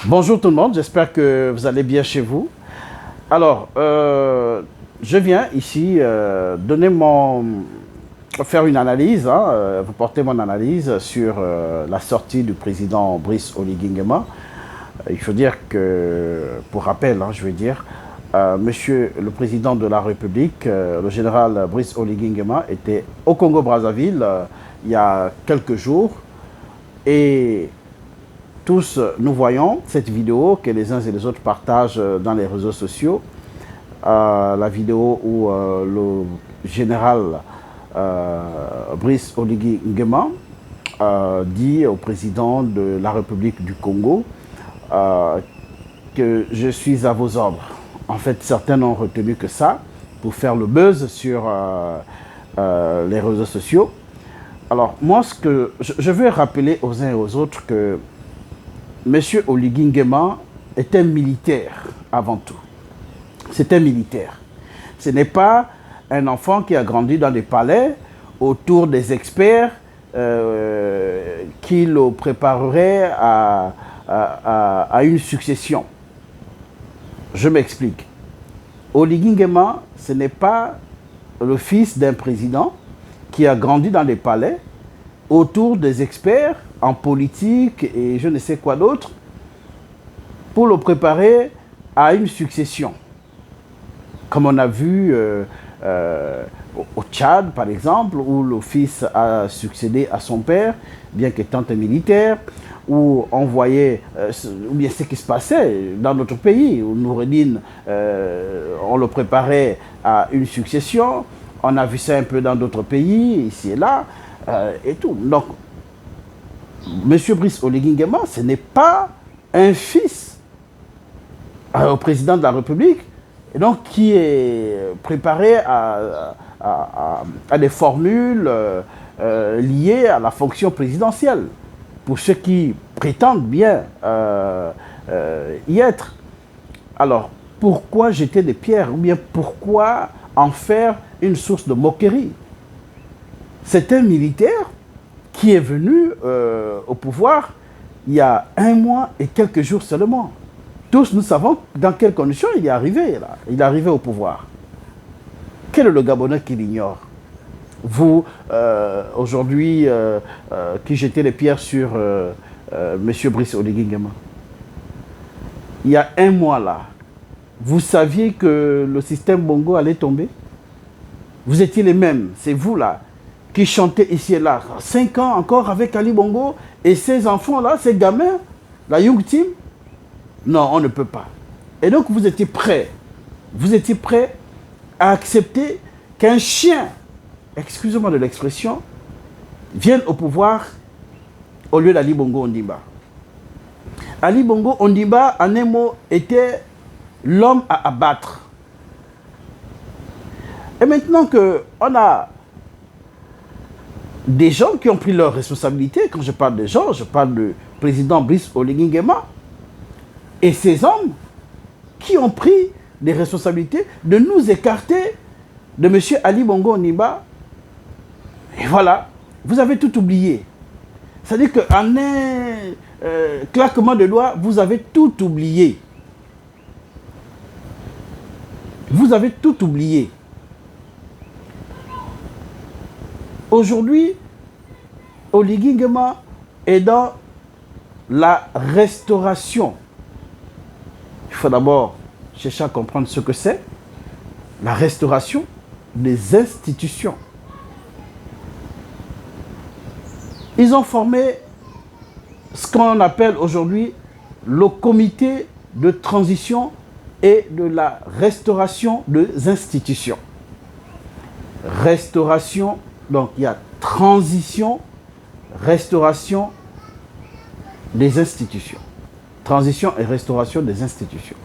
Bonjour tout le monde, j'espère que vous allez bien chez vous. Alors, je viens ici faire une analyse, vous porter mon analyse sur la sortie du président Brice Oligui Nguema. Il faut dire que, pour rappel, je vais dire, Monsieur le président de la République, le général Brice Oligui Nguema, était au Congo-Brazzaville il y a quelques jours et tous, nous voyons cette vidéo que les uns et les autres partagent dans les réseaux sociaux. La vidéo où le général Brice Oligui Nguema dit au président de la République du Congo que je suis à vos ordres. En fait, certains n'ont retenu que ça pour faire le buzz sur les réseaux sociaux. Alors, moi, je veux rappeler aux uns et aux autres que M. Oligui Nguema est un militaire avant tout. C'est un militaire. Ce n'est pas un enfant qui a grandi dans des palais autour des experts qui le prépareraient à une succession. Je m'explique. Oligui Nguema, ce n'est pas le fils d'un président qui a grandi dans des palais autour des experts en politique et je ne sais quoi d'autre pour le préparer à une succession. Comme on a vu au Tchad, par exemple, où le fils a succédé à son père, bien qu'étant un militaire, où on voyait, ou bien ce qui se passait dans notre pays, où Noureddine, on le préparait à une succession. On a vu ça un peu dans d'autres pays, ici et là, et tout. Donc, M. Brice Oligui Nguema, ce n'est pas un fils au président de la République, et donc qui est préparé à des formules liées à la fonction présidentielle, pour ceux qui prétendent bien y être. Alors, pourquoi jeter des pierres, ou bien pourquoi en faire une source de moquerie? C'est un militaire qui est venu au pouvoir il y a 1 mois et quelques jours seulement. Tous nous savons dans quelles conditions il est arrivé là. Il est arrivé au pouvoir. Quel est le Gabonais qui l'ignore? Vous, aujourd'hui, qui jetez les pierres sur M. Brice Oligui Nguema. Il y a 1 mois là, vous saviez que le système Bongo allait tomber? Vous étiez les mêmes, c'est vous là, qui chantaient ici et là. 5 ans encore avec Ali Bongo et ces enfants-là, ces gamins, la Young Team. Non, on ne peut pas. Et donc vous étiez prêts à accepter qu'un chien, excusez-moi de l'expression, vienne au pouvoir au lieu d'Ali Bongo Ondimba. Ali Bongo Ondimba, en un mot, était l'homme à abattre. Et maintenant qu'on a des gens qui ont pris leurs responsabilités, quand je parle de gens, je parle du président Brice Oligui Nguema, et ces hommes qui ont pris des responsabilités de nous écarter de M. Ali Bongo Ondimba. Et voilà, vous avez tout oublié. C'est-à-dire qu'en un claquement de doigts, vous avez tout oublié. Vous avez tout oublié. Aujourd'hui, Oligui Nguema est dans la restauration. Il faut d'abord chercher à comprendre ce que c'est. La restauration des institutions. Ils ont formé ce qu'on appelle aujourd'hui le comité de transition et de la restauration des institutions. Restauration, donc il y a transition, restauration des institutions. Transition et restauration des institutions.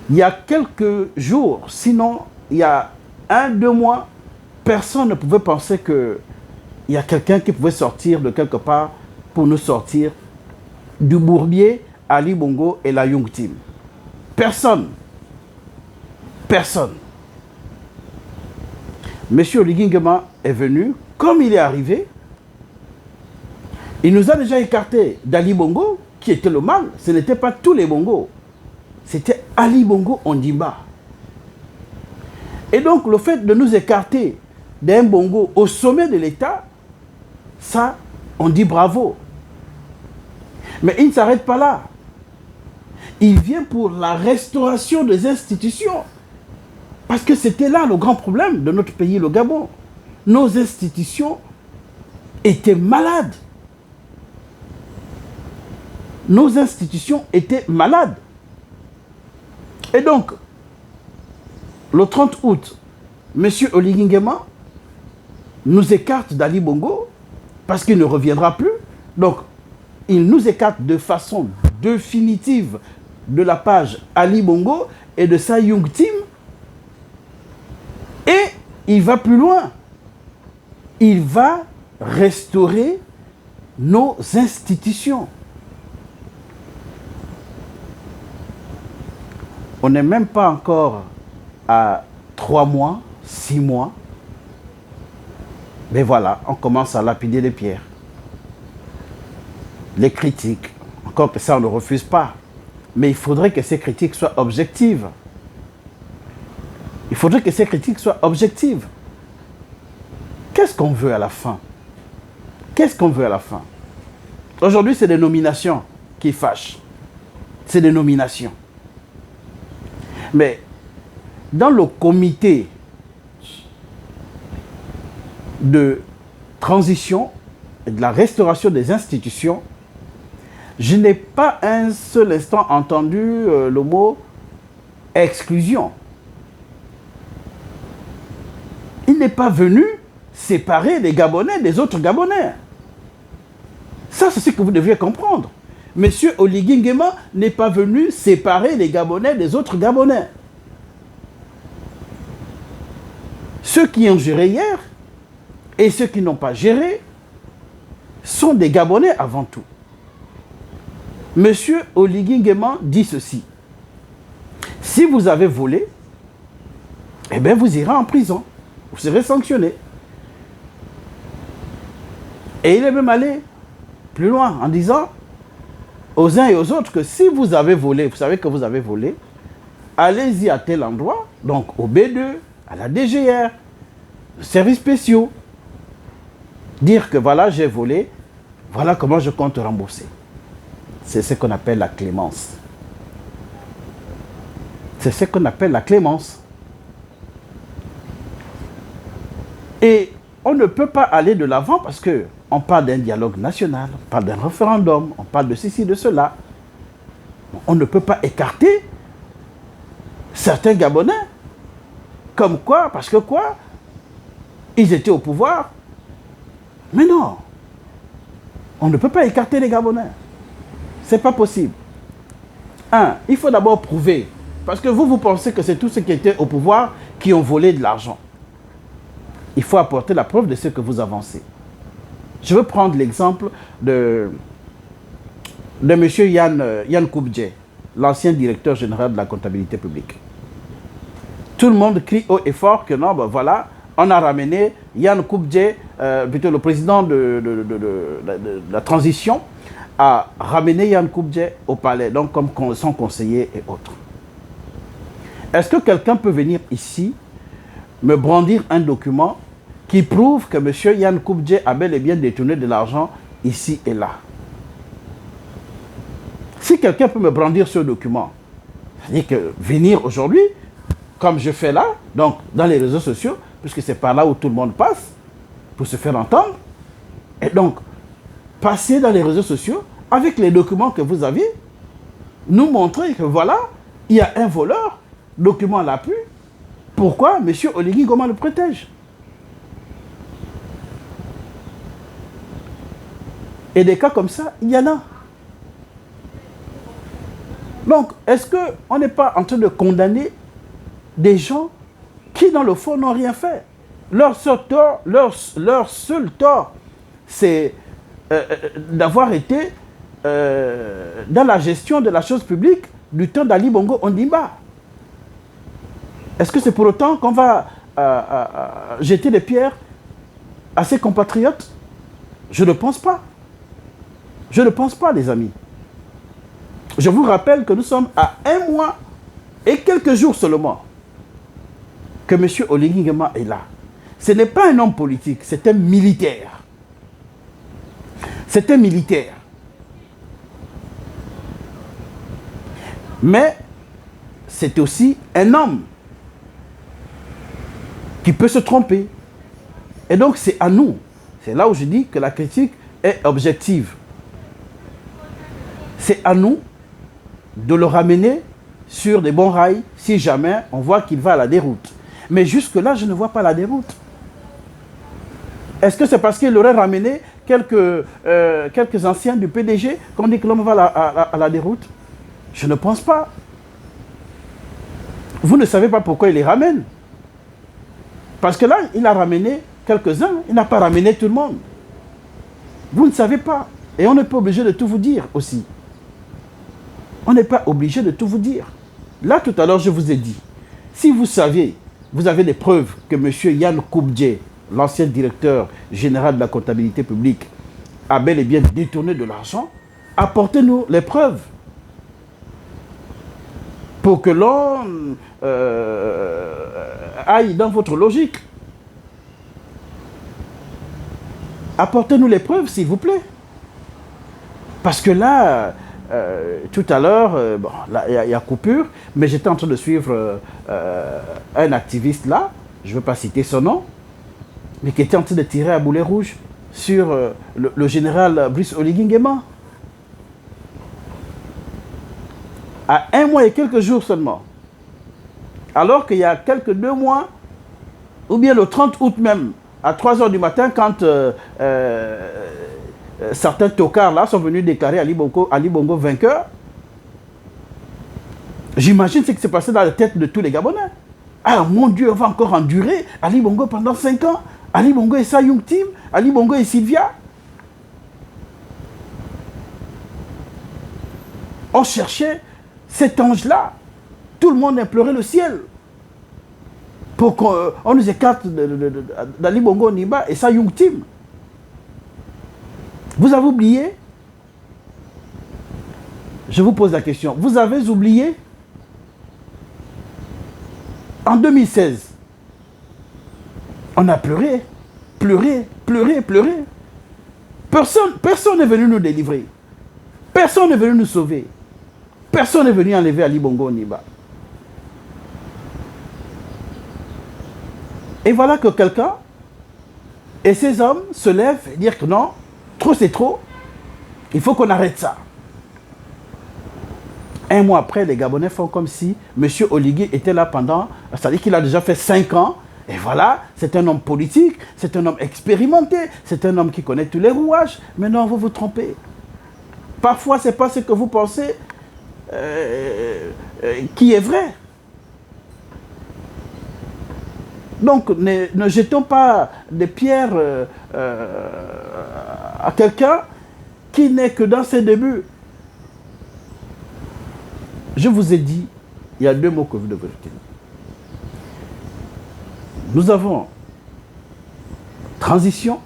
Il y a quelques jours, sinon il y a 1-2 mois, personne ne pouvait penser qu'il y a quelqu'un qui pouvait sortir de quelque part pour nous sortir du bourbier, Ali Bongo et la Young Team. Personne. Personne. M. Oligui Nguema est venu, comme il est arrivé, Il nous a déjà écarté d'Ali Bongo, qui était le mal. Ce n'était pas tous les Bongo. C'était Ali Bongo Ondimba. Et donc, le fait de nous écarter d'un Bongo au sommet de l'État, ça, on dit bravo. Mais il ne s'arrête pas là. Il vient pour la restauration des institutions. Parce que c'était là le grand problème de notre pays, le Gabon. Nos institutions étaient malades. Nos institutions étaient malades. Et donc, le 30 août, M. Oligui Nguema nous écarte d'Ali Bongo parce qu'il ne reviendra plus. Donc, il nous écarte de façon définitive de la page Ali Bongo et de sa Young Team. Et il va plus loin. Il va restaurer nos institutions. On n'est même pas encore à 3 mois, 6 mois. Mais voilà, on commence à lapider les pierres. Les critiques, encore que ça on ne refuse pas. Mais il faudrait que ces critiques soient objectives. Il faudrait que ces critiques soient objectives. Qu'est-ce qu'on veut à la fin? Qu'est-ce qu'on veut à la fin? Aujourd'hui, c'est des nominations qui fâchent. C'est des nominations. Mais dans le comité de transition et de la restauration des institutions, je n'ai pas un seul instant entendu le mot exclusion. Il n'est pas venu séparer les Gabonais des autres Gabonais. Ça, c'est ce que vous deviez comprendre. Monsieur Oligui Nguema n'est pas venu séparer les Gabonais des autres Gabonais. Ceux qui ont géré hier et ceux qui n'ont pas géré sont des Gabonais avant tout. Monsieur Oligui Nguema dit ceci. Si vous avez volé, eh bien vous irez en prison. Vous serez sanctionné. Et il est même allé plus loin en disant aux uns et aux autres que si vous avez volé, vous savez que vous avez volé, allez-y à tel endroit, donc au B2, à la DGR, services spéciaux, dire que voilà, j'ai volé, voilà comment je compte rembourser. C'est ce qu'on appelle la clémence. C'est ce qu'on appelle la clémence. Et on ne peut pas aller de l'avant parce qu'on parle d'un dialogue national, on parle d'un référendum, on parle de ceci, de cela. On ne peut pas écarter certains Gabonais. Comme quoi? Parce que quoi? Ils étaient au pouvoir. Mais non. On ne peut pas écarter les Gabonais. C'est pas possible. Il faut d'abord prouver. Parce que vous pensez que c'est tous ceux qui étaient au pouvoir qui ont volé de l'argent. Il faut apporter la preuve de ce que vous avancez. Je veux prendre l'exemple de M. Yann Koubdje, l'ancien directeur général de la comptabilité publique. Tout le monde crie haut et fort que non, ben voilà, on a ramené Yann Koubdje, plutôt le président de la transition, a ramené Yann Koubdje au palais, donc comme son conseiller et autres. Est-ce que quelqu'un peut venir ici me brandir un document qui prouve que M. Yann Koubdje a bel et bien détourné de l'argent ici et là? Si quelqu'un peut me brandir ce document, c'est-à-dire que venir aujourd'hui, comme je fais là, donc dans les réseaux sociaux, puisque c'est par là où tout le monde passe, pour se faire entendre, et donc passer dans les réseaux sociaux avec les documents que vous avez, nous montrer que voilà, il y a un voleur, document à l'appui. Pourquoi M. Oligui Nguema le protège? Et des cas comme ça, il y en a. Donc, est-ce qu'on n'est pas en train de condamner des gens qui, dans le fond, n'ont rien fait? Leur seul tort, c'est d'avoir été dans la gestion de la chose publique du temps d'Ali Bongo Ondimba. Est-ce que c'est pour autant qu'on va jeter des pierres à ses compatriotes? Je ne pense pas. Je ne pense pas, les amis. Je vous rappelle que nous sommes à 1 mois et quelques jours seulement que M. Oligui Nguema est là. Ce n'est pas un homme politique, c'est un militaire. C'est un militaire. Mais c'est aussi un homme qui peut se tromper. Et donc c'est à nous. C'est là où je dis que la critique est objective. C'est à nous de le ramener sur des bons rails si jamais on voit qu'il va à la déroute. Mais jusque-là, je ne vois pas la déroute. Est-ce que c'est parce qu'il aurait ramené quelques anciens du PDG qu'on dit que l'homme va à la déroute? Je ne pense pas. Vous ne savez pas pourquoi il les ramène. Parce que là, il a ramené quelques-uns, il n'a pas ramené tout le monde. Vous ne savez pas. Et on n'est pas obligé de tout vous dire aussi. On n'est pas obligé de tout vous dire. Là, tout à l'heure, je vous ai dit, si vous saviez, vous avez des preuves que M. Yann Koubdje, l'ancien directeur général de la comptabilité publique, a bel et bien détourné de l'argent, apportez-nous les preuves pour que l'on aille dans votre logique. Apportez-nous les preuves, s'il vous plaît. Parce que là, tout à l'heure, bon, il y a coupure, mais j'étais en train de suivre un activiste là, je ne veux pas citer son nom, mais qui était en train de tirer à boulet rouge sur le général Brice Oligui Nguema. À 1 mois et quelques jours seulement. Alors qu'il y a quelques 2 mois, ou bien le 30 août même, à 3 h du matin, quand certains tocards là sont venus déclarer Ali Bongo vainqueur, j'imagine ce qui s'est passé dans la tête de tous les Gabonais. Ah mon Dieu, on va encore endurer Ali Bongo pendant 5 ans. Ali Bongo et Sa Young Tim, Ali Bongo et Sylvia. On cherchait cet ange-là. Tout le monde implorait le ciel pour qu'on nous écarte d'Ali Bongo Niba et Sa Young Tim. Vous avez oublié? Je vous pose la question. Vous avez oublié? En 2016, on a pleuré, pleuré, pleuré, pleuré. Personne n'est venu nous délivrer. Personne n'est venu nous sauver. Personne n'est venu enlever Ali Bongo Niba. Et voilà que quelqu'un et ces hommes se lèvent et disent que non, trop c'est trop, il faut qu'on arrête ça. 1 mois après, les Gabonais font comme si M. Oligui était là pendant, c'est-à-dire qu'il a déjà fait 5 ans, et voilà, c'est un homme politique, c'est un homme expérimenté, c'est un homme qui connaît tous les rouages, mais non, vous vous trompez. Parfois, ce n'est pas ce que vous pensez qui est vrai. Donc, ne jetons pas des pierres à quelqu'un qui n'est que dans ses débuts. Je vous ai dit, il y a 2 mots que vous devez retenir. Nous avons transition.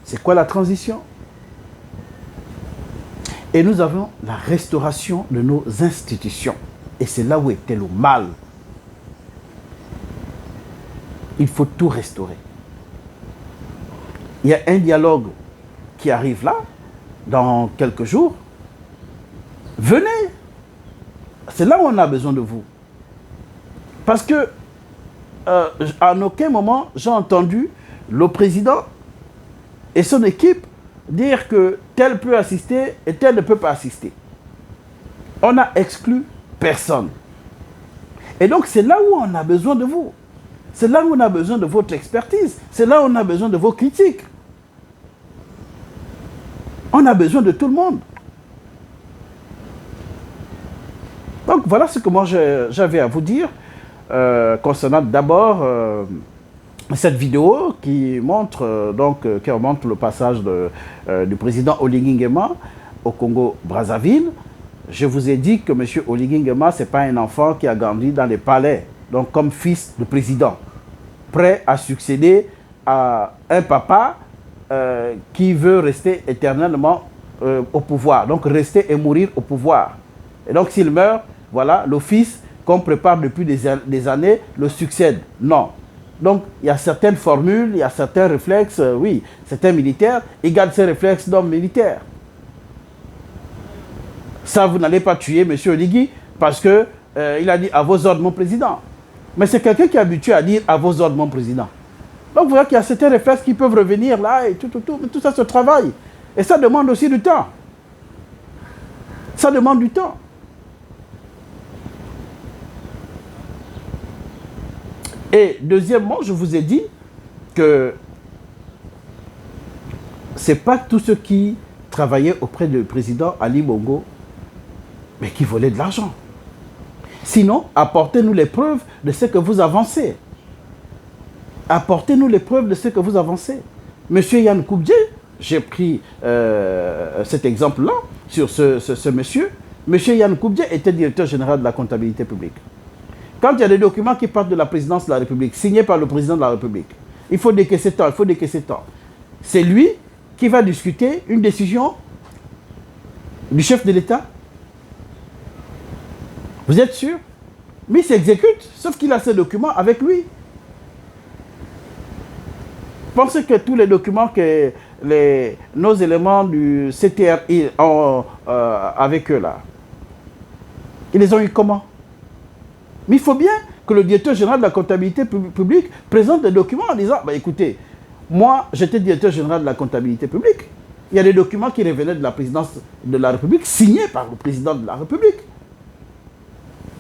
C'est quoi la transition? Et nous avons la restauration de nos institutions. Et c'est là où était le mal. Il faut tout restaurer. Il y a un dialogue qui arrive là, dans quelques jours. Venez. C'est là où on a besoin de vous. Parce que, à aucun moment, j'ai entendu le président et son équipe dire que tel peut assister et tel ne peut pas assister. On n'a exclu personne. Et donc, c'est là où on a besoin de vous. C'est là où on a besoin de votre expertise. C'est là où on a besoin de vos critiques. On a besoin de tout le monde. Donc, voilà ce que moi j'avais à vous dire concernant d'abord cette vidéo qui montre, qui remonte le passage du président Oligui Nguema au Congo-Brazzaville. Je vous ai dit que M. Oligui Nguema, ce n'est pas un enfant qui a grandi dans les palais, donc comme fils de président, prêt à succéder à un papa qui veut rester éternellement au pouvoir. Donc rester et mourir au pouvoir. Et donc s'il meurt, voilà, le fils qu'on prépare depuis des années le succède. Non. Donc il y a certaines formules, il y a certains réflexes, oui, certains militaires, ils gardent ces réflexes d'hommes militaires. Ça, vous n'allez pas tuer M. Oligui parce qu'il a dit à vos ordres, mon président. Mais c'est quelqu'un qui est habitué à dire à vos ordres, mon président. Donc vous voyez qu'il y a certains réflexes qui peuvent revenir là et tout. Mais tout ça se travaille. Et ça demande aussi du temps. Ça demande du temps. Et deuxièmement, je vous ai dit que ce n'est pas tous ceux qui travaillaient auprès du président Ali Bongo, mais qui volaient de l'argent. Sinon, apportez-nous les preuves de ce que vous avancez. Apportez-nous les preuves de ce que vous avancez. Monsieur Yann Koubdje, j'ai pris cet exemple-là sur ce monsieur. Monsieur Yann Koubdje était directeur général de la comptabilité publique. Quand il y a des documents qui partent de la présidence de la République, signés par le président de la République, il faut décaisser tant, il faut décaisser tant. C'est lui qui va discuter une décision du chef de l'État. Vous êtes sûr? Mais il s'exécute, sauf qu'il a ces documents avec lui. Pensez que tous les documents que nos éléments du CTRI ont avec eux là, ils les ont eu comment? Mais il faut bien que le directeur général de la comptabilité publique présente des documents en disant, bah, écoutez, moi j'étais directeur général de la comptabilité publique. Il y a des documents qui revenaient de la présidence de la République, signés par le président de la République.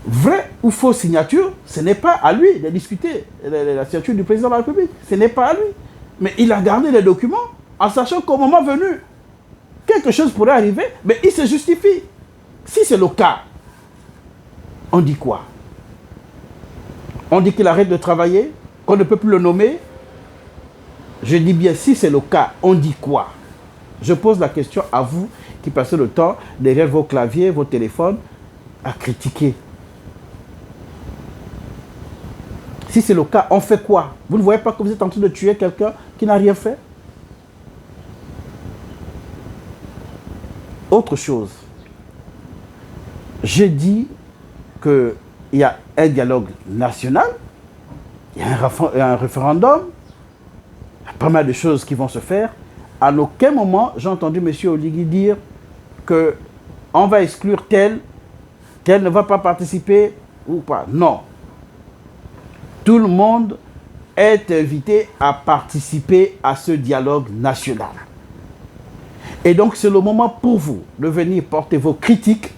Vrai ou faux signature, ce n'est pas à lui de discuter la signature du président de la République. Ce n'est pas à lui. Mais il a gardé les documents en sachant qu'au moment venu, quelque chose pourrait arriver, mais il se justifie. Si c'est le cas, on dit quoi? On dit qu'il arrête de travailler, qu'on ne peut plus le nommer. Je dis bien, si c'est le cas, on dit quoi? Je pose la question à vous qui passez le temps derrière vos claviers, vos téléphones, à critiquer. Si c'est le cas, on fait quoi? Vous ne voyez pas que vous êtes en train de tuer quelqu'un qui n'a rien fait? Autre chose. J'ai dit qu'il y a un dialogue national, il y a un référendum, il y a pas mal de choses qui vont se faire. À aucun moment, j'ai entendu M. Oligui dire qu'on va exclure tel ne va pas participer ou pas. Non. Tout le monde est invité à participer à ce dialogue national. Et donc, c'est le moment pour vous de venir porter vos critiques,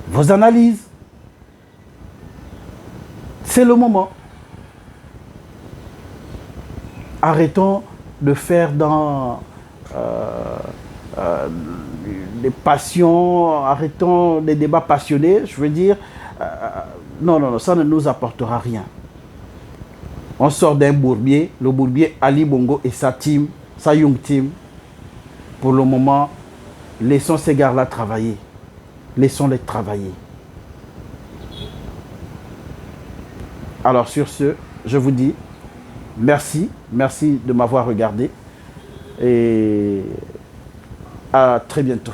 vos analyses. C'est le moment. Arrêtons de faire dans des passions, arrêtons les débats passionnés. Je veux dire, non, ça ne nous apportera rien. On sort d'un bourbier, le bourbier Ali Bongo et sa team, sa young team. Pour le moment, laissons ces gars-là travailler. Laissons-les travailler. Alors sur ce, je vous dis merci de m'avoir regardé et à très bientôt.